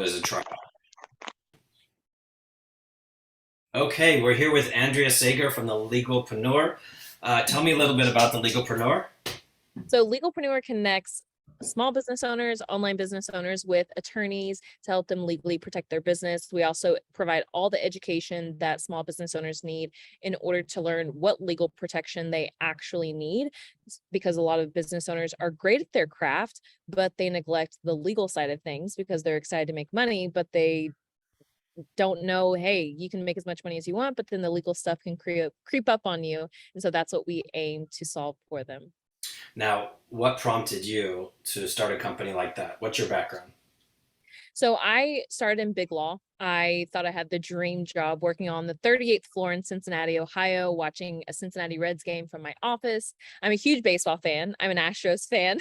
as a trial. Okay, we're here with Andrea Sager from the Legalpreneur. Tell me a little bit about the Legalpreneur. So Legalpreneur connects small business owners, online business owners with attorneys to help them legally protect their business. We also provide all the education that small business owners need in order to learn what legal protection they actually need, because a lot of business owners are great at their craft, but they neglect the legal side of things because they're excited to make money, but they don't know, hey, you can make as much money as you want, but then the legal stuff can creep up on you. And so that's what we aim to solve for them. Now, what prompted you to start a company like that? What's your background? So I started in big law. I thought I had the dream job working on the 38th floor in Cincinnati, Ohio, watching a Cincinnati Reds game from my office. I'm a huge baseball fan. I'm an Astros fan,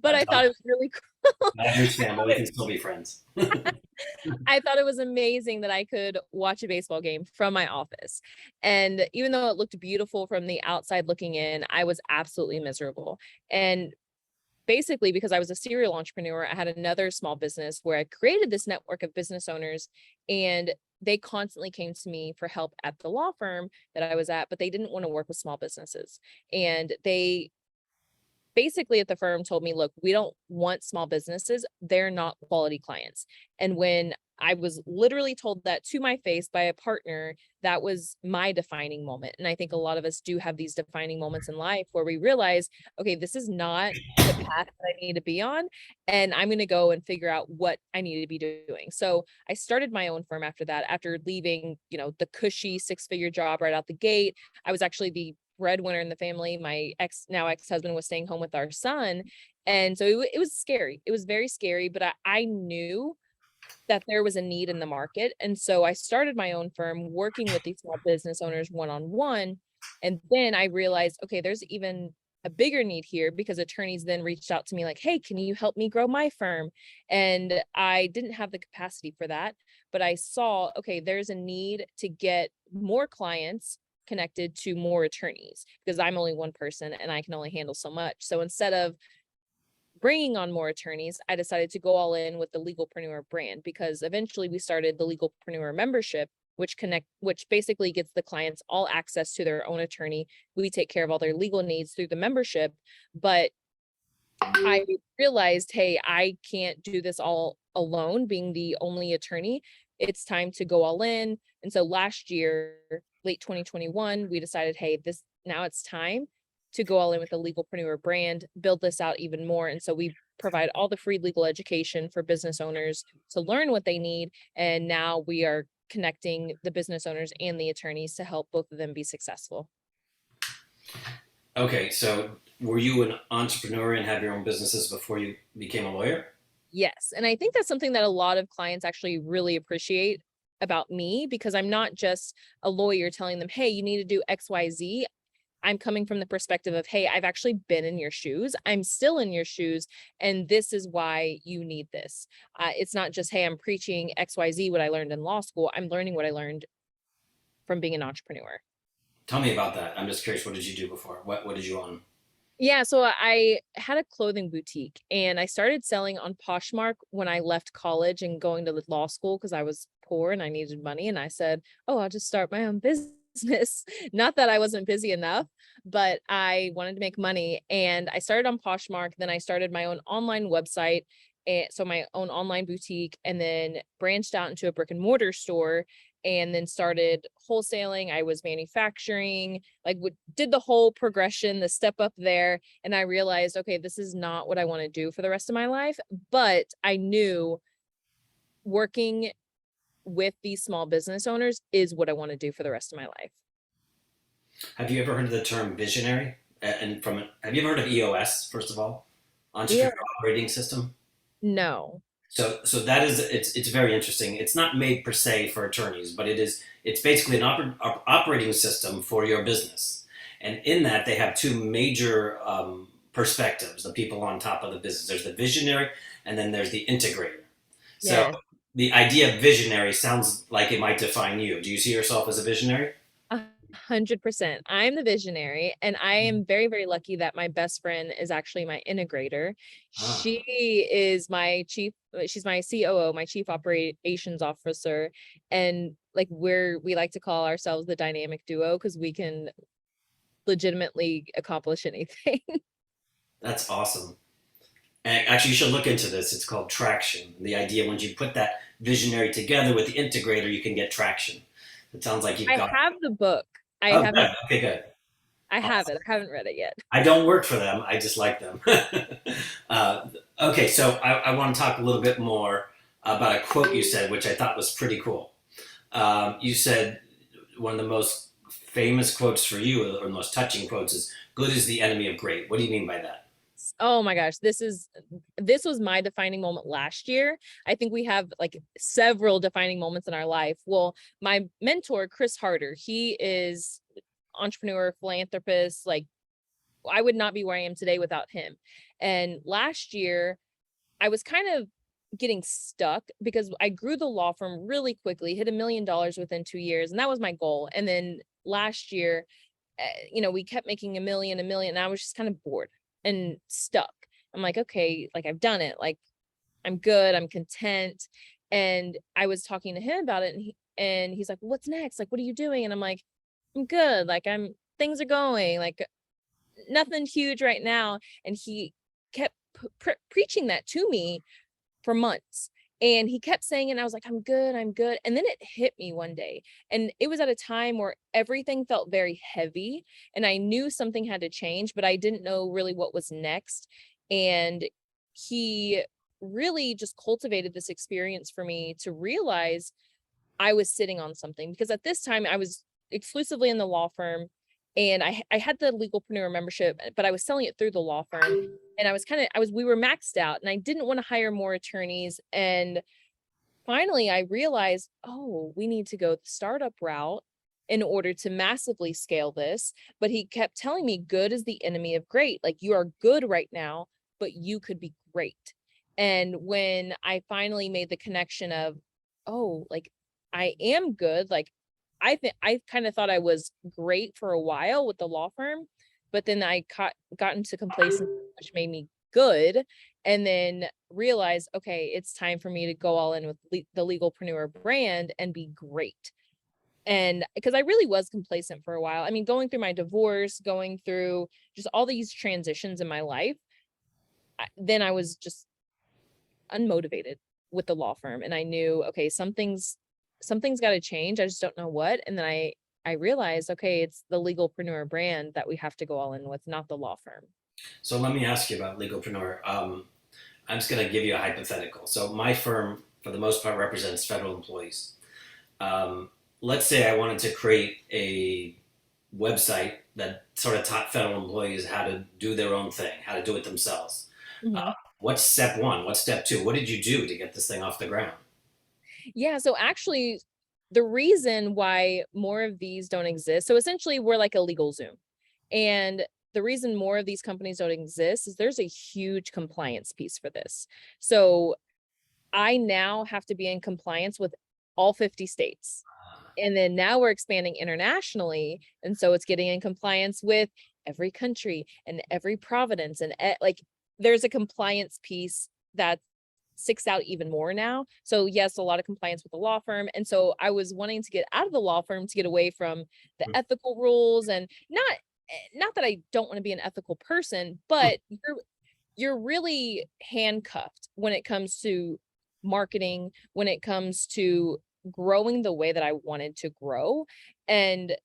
but I thought it was really cool. I understand, but we can still be friends. I thought it was amazing that I could watch a baseball game from my office. And even though it looked beautiful from the outside looking in, I was absolutely miserable. And basically, because I was a serial entrepreneur, I had another small business where I created this network of business owners, and they constantly came to me for help at the law firm that I was at, but they didn't want to work with small businesses. And they basically at the firm told me, look, we don't want small businesses. They're not quality clients. And when I was literally told that to my face by a partner, that was my defining moment. And I think a lot of us do have these defining moments in life where we realize, okay, this is not the path that I need to be on. And I'm going to go and figure out what I need to be doing. So I started my own firm after that, after leaving, the cushy six-figure job right out the gate. I was actually the breadwinner in the family. My now ex-husband was staying home with our son. And so it was scary. It was very scary, but I knew that there was a need in the market. And so I started my own firm working with these small business owners one-on-one. And then I realized, okay, there's even a bigger need here, because attorneys then reached out to me like, hey, can you help me grow my firm? And I didn't have the capacity for that, but I saw, okay, there's a need to get more clients connected to more attorneys, because I'm only one person and I can only handle so much. So instead of bringing on more attorneys, I decided to go all in with the Legalpreneur brand, because eventually we started the Legalpreneur membership, which basically gets the clients all access to their own attorney. We take care of all their legal needs through the membership. But I realized, hey, I can't do this all alone, being the only attorney. It's time to go all in. And so last year, late 2021, we decided, hey, now it's time to go all in with the Legalpreneur brand, build this out even more. And so we provide all the free legal education for business owners to learn what they need. And now we are connecting the business owners and the attorneys to help both of them be successful. Okay, so were you an entrepreneur and had your own businesses before you became a lawyer? Yes. And I think that's something that a lot of clients actually really appreciate about me, because I'm not just a lawyer telling them, hey, you need to do XYZ. I'm coming from the perspective of, hey, I've actually been in your shoes. I'm still in your shoes. And this is why you need this. It's not just, hey, I'm preaching XYZ, what I learned in law school. I'm learning what I learned from being an entrepreneur. Tell me about that. I'm just curious. What did you do before? What did you own? Yeah, so I had a clothing boutique, and I started selling on Poshmark when I left college and going to the law school, because I was poor and I needed money. And I said, oh, I'll just start my own business. Not that I wasn't busy enough, but I wanted to make money. And I started on Poshmark. Then I started my own online website. And so my own online boutique, and then branched out into a brick and mortar store, and then started wholesaling. I was manufacturing, like did the whole progression, the step up there. And I realized, okay, this is not what I want to do for the rest of my life. But I knew working with these small business owners is what I want to do for the rest of my life. Have you ever heard of the term visionary? Have you ever heard of EOS, first of all? Yeah. Entrepreneurial Operating System? No. So that is it's very interesting. It's not made per se for attorneys, but it's basically an operating system for your business. And in that, they have two major perspectives. The people on top of the business. There's the visionary, and then there's the integrator. So Yeah. the idea of visionary sounds like it might define you. Do you see yourself as a visionary? 100%. I'm the visionary, and I Mm. am very, very lucky that my best friend is actually my integrator. She Ah, is my she's my COO, my chief operations officer, and like we like to call ourselves the dynamic duo because we can legitimately accomplish anything. that's awesome. And actually, you should look into this. It's called traction. The idea, once you put that visionary together with the integrator, you can get traction. It sounds like you've I got. have the book. I Oh, haven't good. Okay, good. I have Awesome. it. I haven't read it yet. I don't work for them. I just like them. Okay, so I want to talk a little bit more about a quote you said, which I thought was pretty cool. You said one of the most famous quotes for you, or the most touching quotes, is "Good is the enemy of great." What do you mean by that? Oh my gosh, this was my defining moment last year. I think we have like several defining moments in our life. Well, my mentor, Chris Harder, he is entrepreneur, philanthropist. Like I would not be where I am today without him. And last year, I was kind of getting stuck because I grew the law firm really quickly, hit $1 million within 2 years, and that was my goal. And then last year, we kept making a million, and I was just kind of bored and stuck. I'm like, okay, like I've done it. Like I'm good. I'm content. And I was talking to him about it, and he's like, "What's next? Like, what are you doing?" And I'm like, "I'm good. Like things are going. Like nothing huge right now." And he kept preaching that to me for months. And he kept saying it, and I was like, I'm good, I'm good. And then it hit me one day. And it was at a time where everything felt very heavy. And I knew something had to change, but I didn't know really what was next. And he really just cultivated this experience for me to realize I was sitting on something, because at this time I was exclusively in the law firm, and I had the Legalpreneur membership, but I was selling it through the law firm, and we were maxed out, and I didn't want to hire more attorneys. And finally I realized, oh, we need to go the startup route in order to massively scale this. But he kept telling me good is the enemy of great. Like you are good right now, but you could be great. And when I finally made the connection of, oh, like I am good, like I kind of thought I was great for a while with the law firm, but then got into complacency, which made me good, and then realize, okay, it's time for me to go all in with the Legalpreneur brand and be great. And because I really was complacent for a while. I mean, going through my divorce, going through just all these transitions in my life, then I was just unmotivated with the law firm, and I knew, okay, something's got to change. I just don't know what. And then I realized, okay, it's the Legalpreneur brand that we have to go all in with, not the law firm. So let me ask you about Legalpreneur. I'm just going to give you a hypothetical. So my firm, for the most part, represents federal employees. Let's say I wanted to create a website that sort of taught federal employees how to do their own thing, how to do it themselves. Uh, Mhm. what's step one? What's step two? What did you do to get this thing off the ground? Yeah, so actually the reason why more of these don't exist, so essentially we're like a legal Zoom. And the reason more of these companies don't exist is there's a huge compliance piece for this. So I now have to be in compliance with all 50 states. And then now we're expanding internationally. And so it's getting in compliance with every country and every province. And like there's a compliance piece that sticks out even more now. So yes, a lot of compliance with the law firm. And so I was wanting to get out of the law firm to get away from the ethical rules, and not that I don't want to be an ethical person, but you're really handcuffed when it comes to marketing, when it comes to growing the way that I wanted to grow. And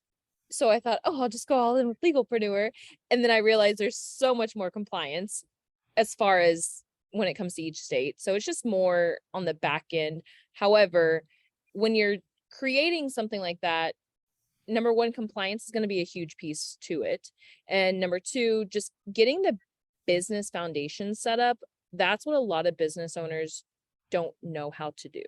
so I thought, oh, I'll just go all in with Legalpreneur. And then I realized there's so much more compliance as far as when it comes to each state. So it's just more on the back end. However, when you're creating something like that, number one, compliance is going to be a huge piece to it. And number two, just getting the business foundation set up. That's what a lot of business owners don't know how to do.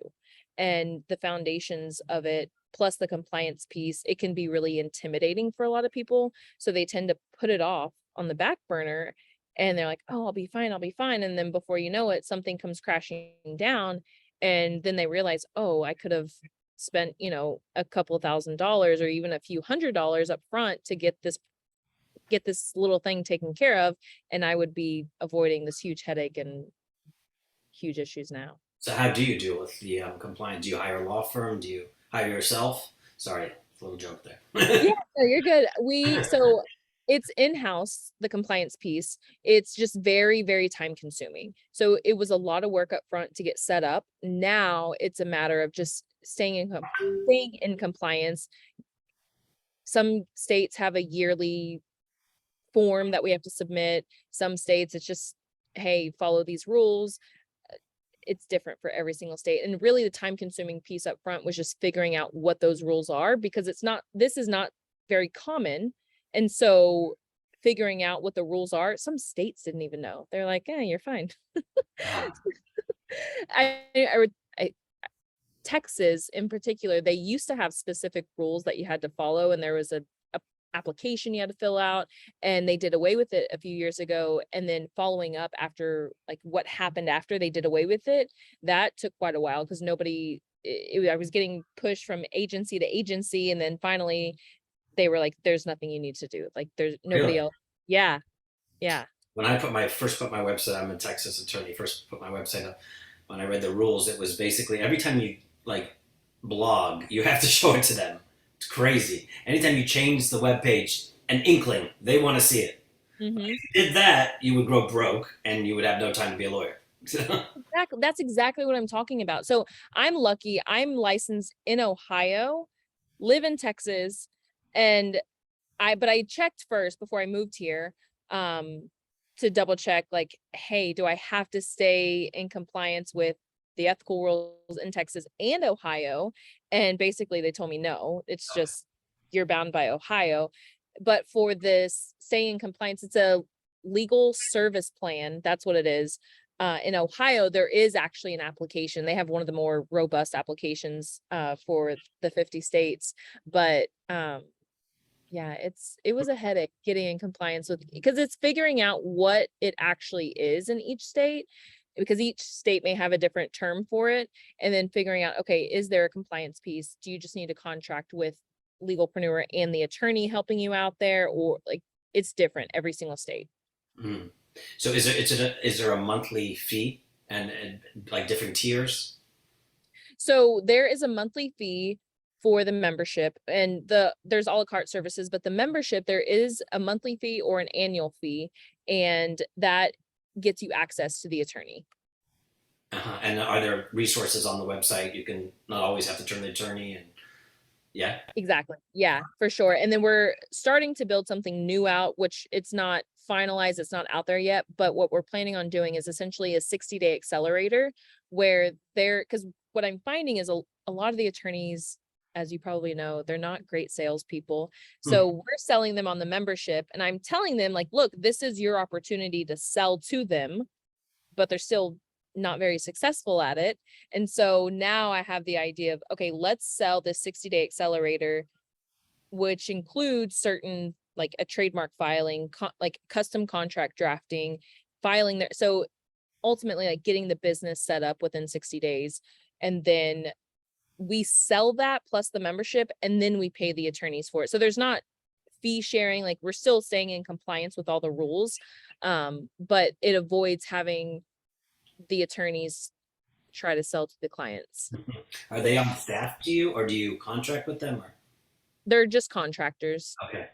And the foundations of it, plus the compliance piece, it can be really intimidating for a lot of people. So they tend to put it off on the back burner, and they're like, oh, I'll be fine. I'll be fine. And then before you know it, something comes crashing down. And then they realize, oh, I could have spent, a couple $1,000 or even a few $100 up front to get this little thing taken care of, and I would be avoiding this huge headache and huge issues now. So how do you deal with the compliance? Do you hire a law firm? Do you hire yourself? Sorry, a little joke there. Yeah, no, you're good. So it's in-house, the compliance piece. It's just very, very time consuming. So it was a lot of work up front to get set up. Now it's a matter of just staying in compliance. Some states have a yearly form that we have to submit. Some states it's just, hey, follow these rules. It's different for every single state. And really the time consuming piece up front was just figuring out what those rules are, because this is not very common. And so figuring out what the rules are, some states didn't even know. They're like, yeah, you're fine. Ah, I Texas in particular, they used to have specific rules that you had to follow, and there was a application you had to fill out, and they did away with it a few years ago. And then following up after, like, what happened after they did away with it, that took quite a while because I was getting pushed from agency to agency, and then finally they were like, there's nothing you need to do. Like, there's nobody really? else. Yeah, yeah. When I first put my website, I'm a Texas attorney. First put my website up. When I read the rules, it was basically every time you like blog, you have to show it to them. It's crazy. Anytime you change the web page, an inkling, they want to see it. Hmm. If you did that, you would grow broke and you would have no time to be a lawyer. Exactly. That's exactly what I'm talking about. So I'm lucky. I'm licensed in Ohio, live in Texas, and but I checked first before I moved here, um, to double check, like, hey, do I have to stay in compliance with the ethical rules in Texas and Ohio? And basically they told me no, it's just you're bound by Ohio. But for this stay in compliance, it's a legal service plan. That's what it is. In Ohio, there is actually an application. They have one of the more robust applications for the 50 states. But yeah, it was a headache getting in compliance with, because it's figuring out what it actually is in each state, because each state may have a different term for it, and then figuring out, okay, is there a compliance piece? Do you just need to contract with Legalpreneur and the attorney helping you out there, or like it's different every single state. Mm. So is there a monthly fee and like different tiers? So there is a monthly fee for the membership, and there's a la carte services, but the membership, there is a monthly fee or an annual fee, and that gets you access to the attorney. Uh-huh. And are there resources on the website? You can not always have to turn the attorney and yeah. Exactly. Yeah, for sure. And then we're starting to build something new out, which it's not finalized, it's not out there yet. But what we're planning on doing is essentially a 60-day accelerator where because what I'm finding is a lot of the attorneys, as you probably know, they're not great salespeople. Hmm. So we're selling them on the membership, and I'm telling them, like, look, this is your opportunity to sell to them, but they're still not very successful at it. And so now I have the idea of, okay, let's sell this 60-day accelerator, which includes certain, like, a trademark filing, like custom contract drafting, filing there. So ultimately, like, getting the business set up within 60 days. And then we sell that plus the membership, and then we pay the attorneys for it. So there's not fee sharing, like, we're still staying in compliance with all the rules. But it avoids having the attorneys try to sell to the clients. Are they on staff to you or do you contract with them or They're just contractors. okay.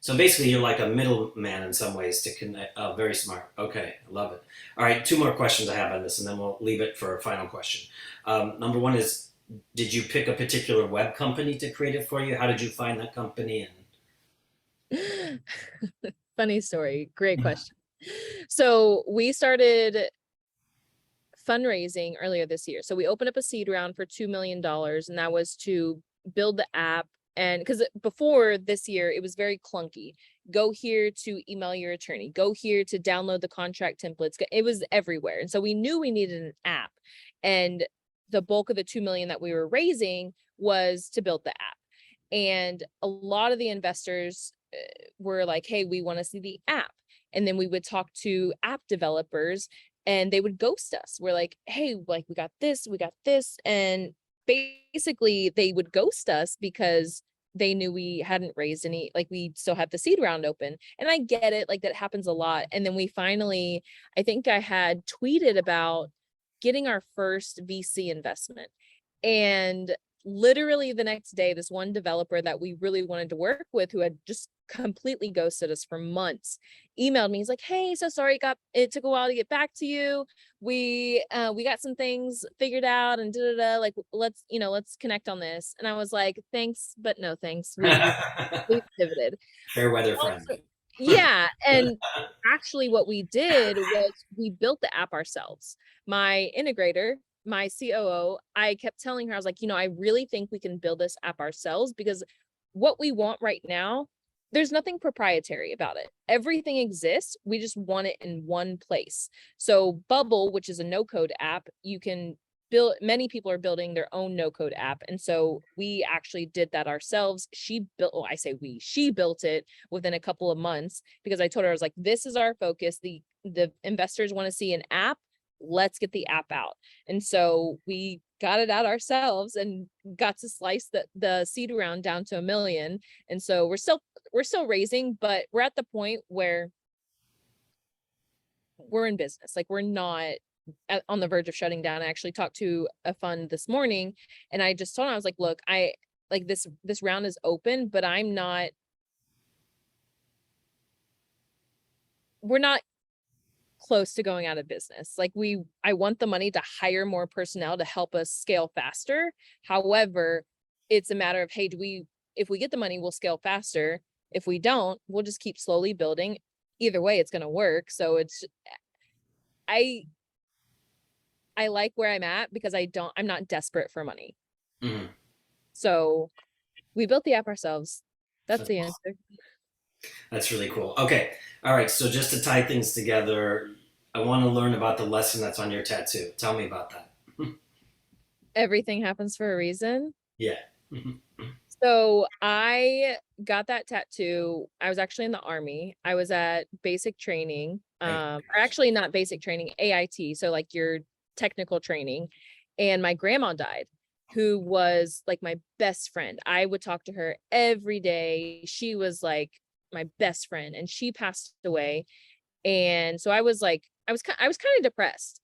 So basically you're like a middleman in some ways to connect very smart. Okay, I love it. All right, two more questions I have on this and then we'll leave it for a final question. Number one is did you pick a particular web company to create it for you? How did you find that company Funny story. Great question. So we started fundraising earlier this year. So we opened up a seed round for $2 million, and that was to build the app. And because before this year, it was very clunky. Go here to email your attorney, go here to download the contract templates. It was everywhere. And so we knew we needed an app. And the bulk of the 2 million that we were raising was to build the app. And a lot of the investors were like, hey, we want to see the app. And then we would talk to app developers and they would ghost us. We're like, hey, like, we got this. And basically they would ghost us because they knew we hadn't raised any, like we still had the seed round open. And I get it, like that happens a lot. And then we finally, I think I had tweeted about getting our first VC investment. And literally the next day, this one developer that we really wanted to work with, who had just completely ghosted us for months, emailed me. He's like, "Hey, so sorry, it took a while to get back to you. We got some things figured out and da da da. Like, let's connect on this." And I was like, "Thanks, but no thanks. We've pivoted." Fair weather Also, friendly. yeah, and actually what we did was we built the app ourselves. My integrator, my COO, I kept telling her, I was like, I really think we can build this app ourselves, because what we want right now, there's nothing proprietary about it. Everything exists. We just want it in one place. So Bubble, which is a no-code app, you can build, many people are building their own no-code app. And so we actually did that ourselves. She built it within a couple of months, because I told her, I was like, this is our focus. The investors want to see an app. Let's get the app out. And so we got it out ourselves and got to slice the seed round down to 1 million. And so we're still raising, but we're at the point where we're in business. Like, we're not on the verge of shutting down. I actually talked to a fund this morning, and I just told him, I was like, look, I like this round is open, but we're not close to going out of business. Like, I want the money to hire more personnel to help us scale faster. However, it's a matter of, hey, if we get the money, we'll scale faster. If we don't, we'll just keep slowly building. Either way, it's going to work. So I I like where I'm at, because I'm not desperate for money. Mhm. So we built the app ourselves. That's That's the awesome. answer. That's really cool. Okay. All right. So just to tie things together, I want to learn about the lesson that's on your tattoo. Tell me about that. Everything happens for a reason. Yeah. Mhm. So I got that tattoo. I was actually in the army. I was at basic training, Right. or actually not basic training, AIT. So like your technical training. And my grandma died, who was like my best friend. I would talk to her every day. She was like my best friend, and she passed away. And so I was like, I was kind of depressed.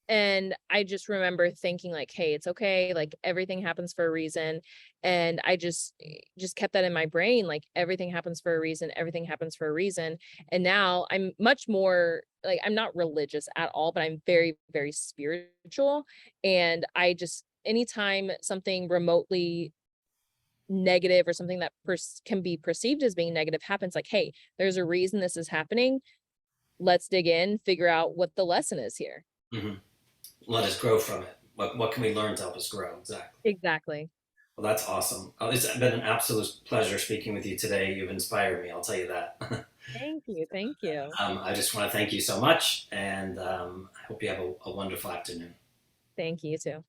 And I just remember thinking like, hey, it's okay. Like, everything happens for a reason. And I just kept that in my brain. Like, everything happens for a reason. Everything happens for a reason. And now I'm much more like, I'm not religious at all, but I'm very, very spiritual. And I just, anytime something remotely negative, or something that can be perceived as being negative, happens, like, hey, there's a reason this is happening. Let's dig in, figure out what the lesson is here. Mhm. Let us grow from it. What can we learn to help us grow? Exactly. Exactly. Well, that's awesome. It's been an absolute pleasure speaking with you today. You've inspired me. I'll tell you that. Thank you. Thank you. I just want to thank you so much, and I hope you have a wonderful afternoon. Thank you too.